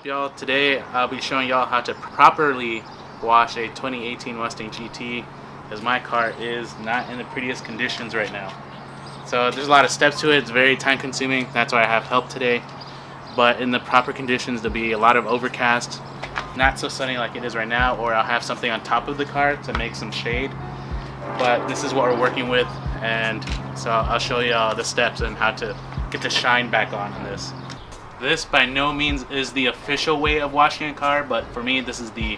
up, y'all? Today I'll be showing y'all how to properly wash a 2018 Mustang GT, as my car is not in the prettiest conditions right now. So there's a lot of steps to it. It's very time consuming. That's why I have help today. But in the proper conditions, there'll be a lot of overcast, not so sunny like it is right now, or I'll have something on top of the car to make some shade. But this is what we're working with, and so I'll show y'all the steps and how to get the shine back on this. This by no means is the official way of washing a car, but for me this is the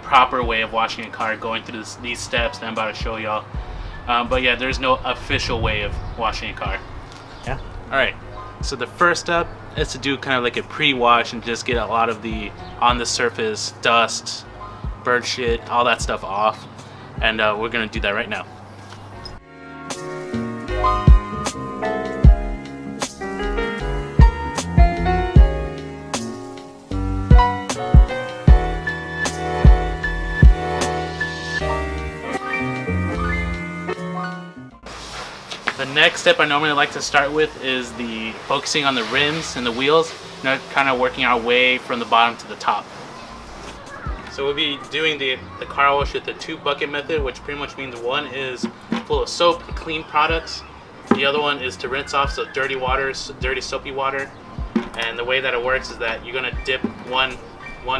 proper way of washing a car, going through these steps that I'm about to show y'all. But yeah, there's no official way of washing a car. Yeah. Alright, so the first step is to do kind of like a pre-wash and just get a lot of the on the surface dust, bird shit, all that stuff off. And we're gonna do that right now. The next step I normally like to start with is the focusing on the rims and the wheels, kind of working our way from the bottom to the top. So we'll be doing the car wash with the 2-bucket method, which pretty much means one is full of soap, clean products. The other one is to rinse off, so dirty water, dirty soapy water. And the way that it works is that you're gonna dip one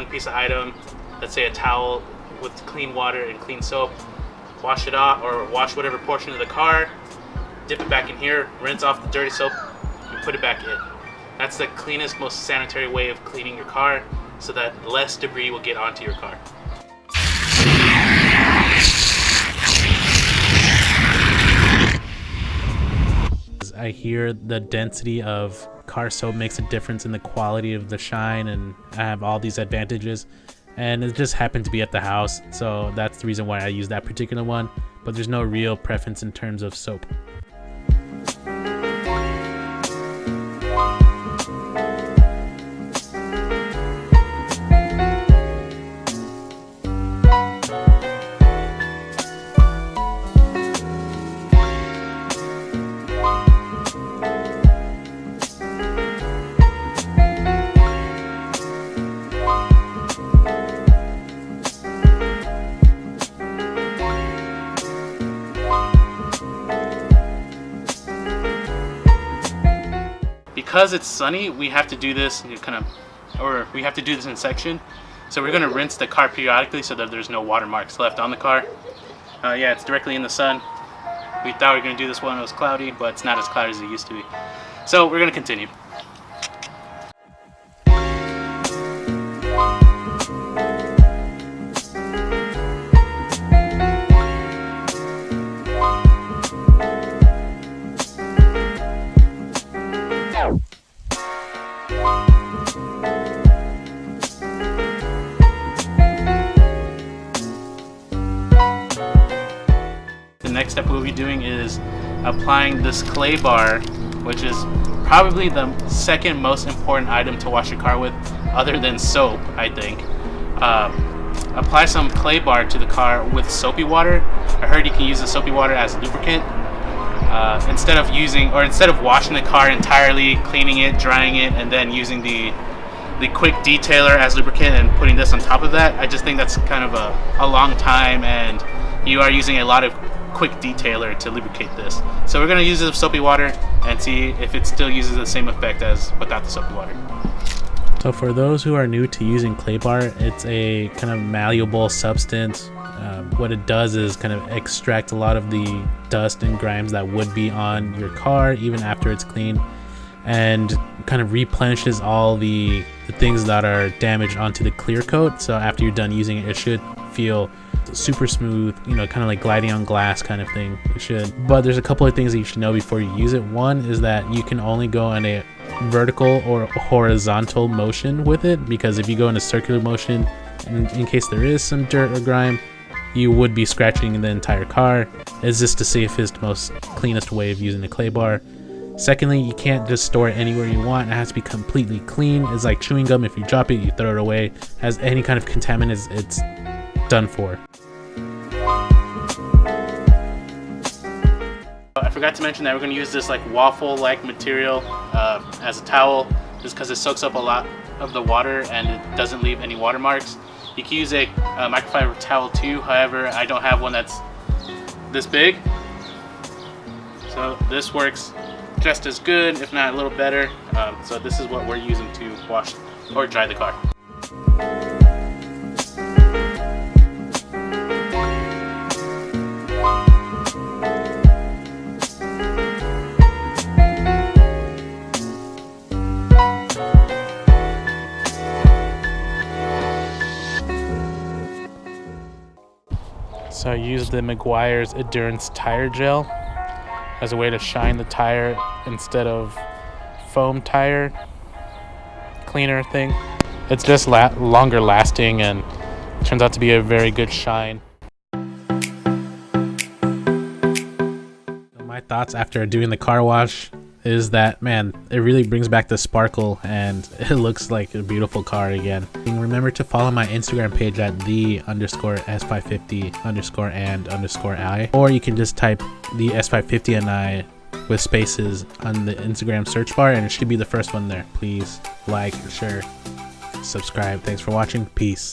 piece of item, let's say a towel, with clean water and clean soap, wash it off, or wash whatever portion of the car, dip it back in here, rinse off the dirty soap, and put it back in. That's the cleanest, most sanitary way of cleaning your car, so that less debris will get onto your car. I hear the density of car soap makes a difference in the quality of the shine, and I have all these advantages, and it just happened to be at the house, so that's the reason why I use that particular one, but there's no real preference in terms of soap. Because it's sunny, we have to do this we have to do this in section. So we're gonna rinse the car periodically so that there's no watermarks left on the car. Yeah, it's directly in the sun. We thought we were gonna do this when it was cloudy, but it's not as cloudy as it used to be. So we're gonna continue. The next step we'll be doing is applying this clay bar, which is probably the second most important item to wash your car with, other than soap, I think. Apply some clay bar to the car with soapy water. I heard you can use the soapy water as lubricant. Instead of washing the car entirely, cleaning it, drying it, and then using the quick detailer as lubricant and putting this on top of that, I just think that's kind of a long time, and you are using a lot of quick detailer to lubricate this. So we're going to use the soapy water and see if it still uses the same effect as without the soapy water. So for those who are new to using clay bar, it's a kind of malleable substance. What it does is kind of extract a lot of the dust and grimes that would be on your car even after it's clean, and kind of replenishes all the things that are damaged onto the clear coat. So after you're done using it, it should feel super smooth, kind of like gliding on glass kind of thing. It should. But there's a couple of things that you should know before you use it. One is that you can only go in a vertical or horizontal motion with it, because if you go in a circular motion, in case there is some dirt or grime, you would be scratching the entire car. It's just the safest, most cleanest way of using a clay bar. Secondly, you can't just store it anywhere you want. It has to be completely clean. It's like chewing gum. If you drop it, you throw it away. Has any kind of contaminant, it's done for. I forgot to mention that we're going to use this like waffle-like material as a towel. just because it soaks up a lot of the water and it doesn't leave any watermarks. You can use a microfiber towel too, however I don't have one that's this big. So this works just as good, if not a little better. So this is what we're using to wash or dry the car. So I used the Meguiar's Endurance Tire Gel as a way to shine the tire instead of foam tire cleaner thing. It's just longer lasting and turns out to be a very good shine. My thoughts after doing the car wash is that, man, it really brings back the sparkle and it looks like a beautiful car again. And remember to follow my Instagram page at the_S550_and_I, or you can just type the S550 and I with spaces on the Instagram search bar and it should be the first one there. Please like, share, subscribe. Thanks for watching. Peace.